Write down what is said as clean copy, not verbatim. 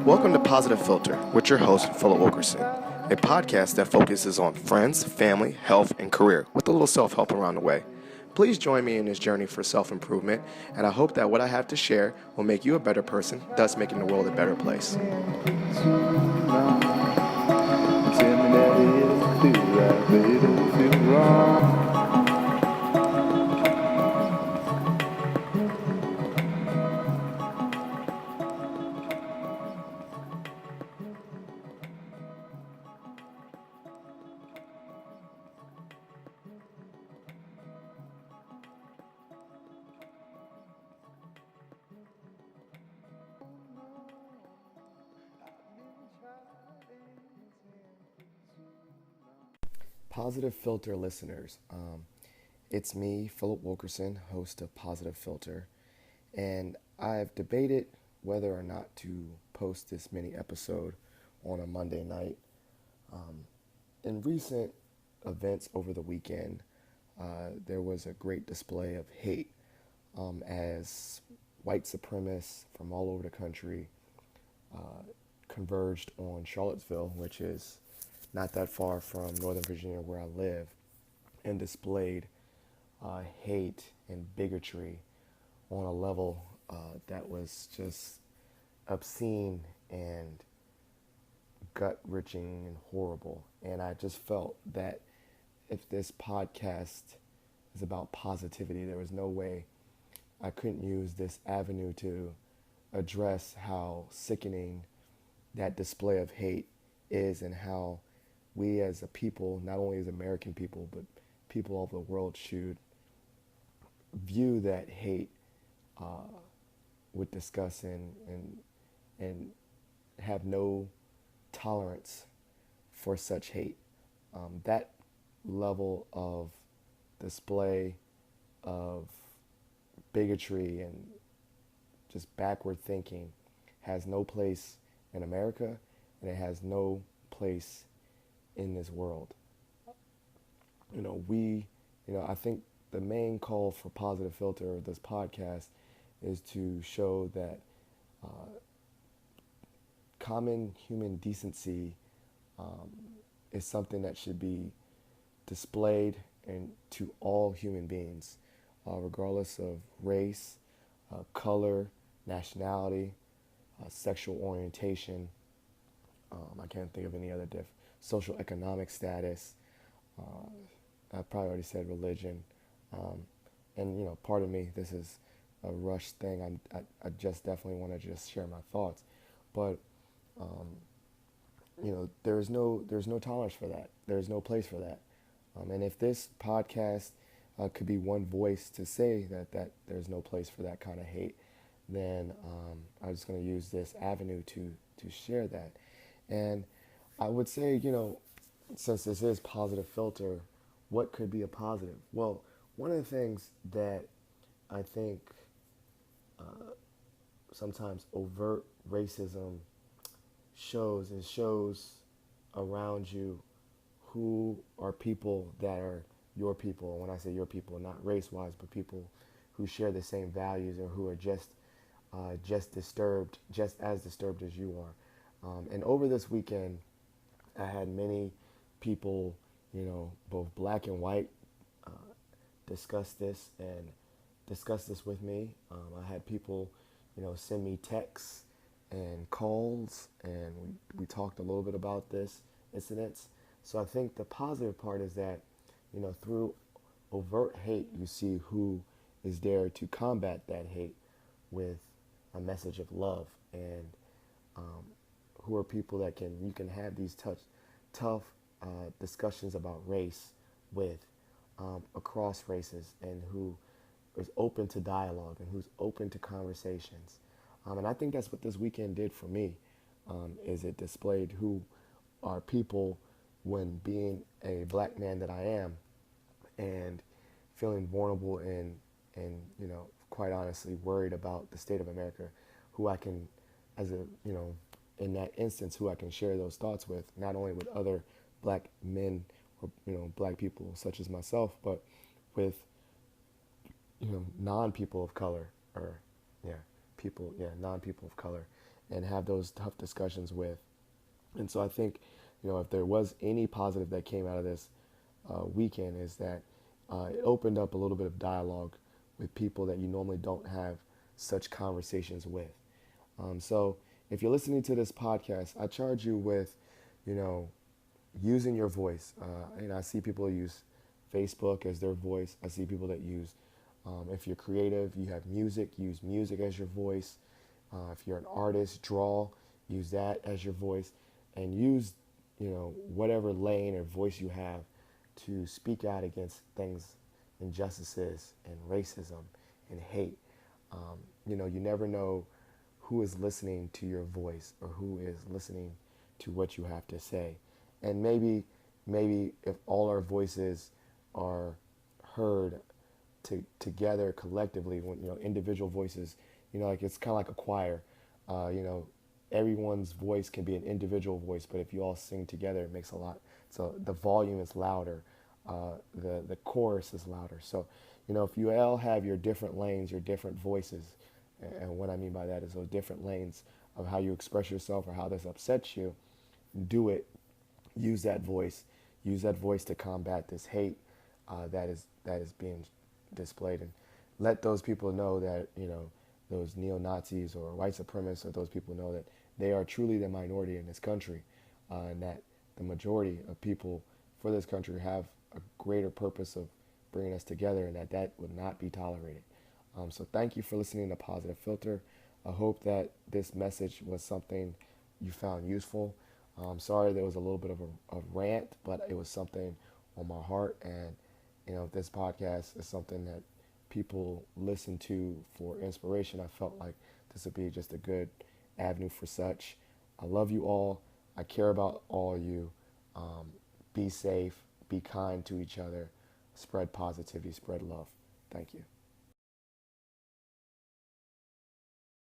Welcome to Positive Philter with your host, Philip Wilkerson, a podcast that focuses on friends, family, health, and career with a little self-help around the way. Please join me in this journey for self-improvement, and I hope that what I have to share will make you a better person, thus making the world a better place. Positive Philter listeners, it's me, Philip Wilkerson, host of Positive Philter, and I've debated whether or not to post this mini episode on a Monday night. In recent events over the weekend, there was a great display of hate as white supremacists from all over the country converged on Charlottesville, which is not that far from Northern Virginia where I live, and displayed hate and bigotry on a level that was just obscene and gut-wrenching and horrible. And I just felt that if this podcast is about positivity, there was no way I couldn't use this avenue to address how sickening that display of hate is, and how we as a people, not only as American people, but people all over the world, should view that hate with disgust and have no tolerance for such hate. That level of display of bigotry and just backward thinking has no place in America, and it has no place in this world. I think the main call for Positive Philter of this podcast is to show that common human decency is something that should be displayed to all human beings, regardless of race, color, nationality, sexual orientation. I can't think of any other social economic status. I probably already said religion. And pardon me, this is a rush thing. I just definitely want to just share my thoughts. But, there's no tolerance for that. There's no place for that. And if this podcast could be one voice to say that there's no place for that kind of hate, then I'm just going to use this avenue to share that. And I would say, since this is Positive Philter, what could be a positive? Well, one of the things that I think sometimes overt racism shows around you who are people that are your people. And when I say your people, not race-wise, but people who share the same values, or who are just as disturbed as you are. And over this weekend, I had many people, both black and white, discuss this with me. I had people, send me texts and calls, and we talked a little bit about this incidents. So I think the positive part is that, through overt hate, you see who is there to combat that hate with a message of love, and who are people that you can have these tough discussions about race with, across races, and who is open to dialogue and who's open to conversations. And I think that's what this weekend did for me, is it displayed who are people when being a black man that I am, and feeling vulnerable and quite honestly worried about the state of America, who I can, in that instance, who I can share those thoughts with, not only with other black men or, black people such as myself, but with, non-people of color, or non-people of color. and have those tough discussions with. And so I think, if there was any positive that came out of this weekend, is that it opened up a little bit of dialogue with people that you normally don't have such conversations with. So if you're listening to this podcast, I charge you with, you know, using your voice. I see people use Facebook as their voice. I see people that use, if you're creative, you have music, use music as your voice. If you're an artist, draw, use that as your voice, and use, whatever lane or voice you have to speak out against things, injustices and racism and hate. You never know who is listening to your voice or who is listening to what you have to say. And maybe if all our voices are heard together collectively, when individual voices, like it's kind of like a choir. You know, everyone's voice can be an individual voice, but if you all sing together, it makes a lot. So the volume is louder, the chorus is louder. So, if you all have your different lanes, your different voices, and what I mean by that is those different lanes of how you express yourself or how this upsets you, do it. Use that voice. Use that voice to combat this hate that is being displayed, and let those people know that those neo-Nazis or white supremacists, or those people know that they are truly the minority in this country, and that the majority of people for this country have a greater purpose of bringing us together, and that would not be tolerated. So thank you for listening to Positive Filter. I hope that this message was something you found useful. Sorry there was a little bit of a rant, but it was something on my heart, and this podcast is something that people listen to for inspiration. I felt like this would be just a good avenue for such. I love you all. I care about all of you. Be safe. Be kind to each other. Spread positivity. Spread love. Thank you.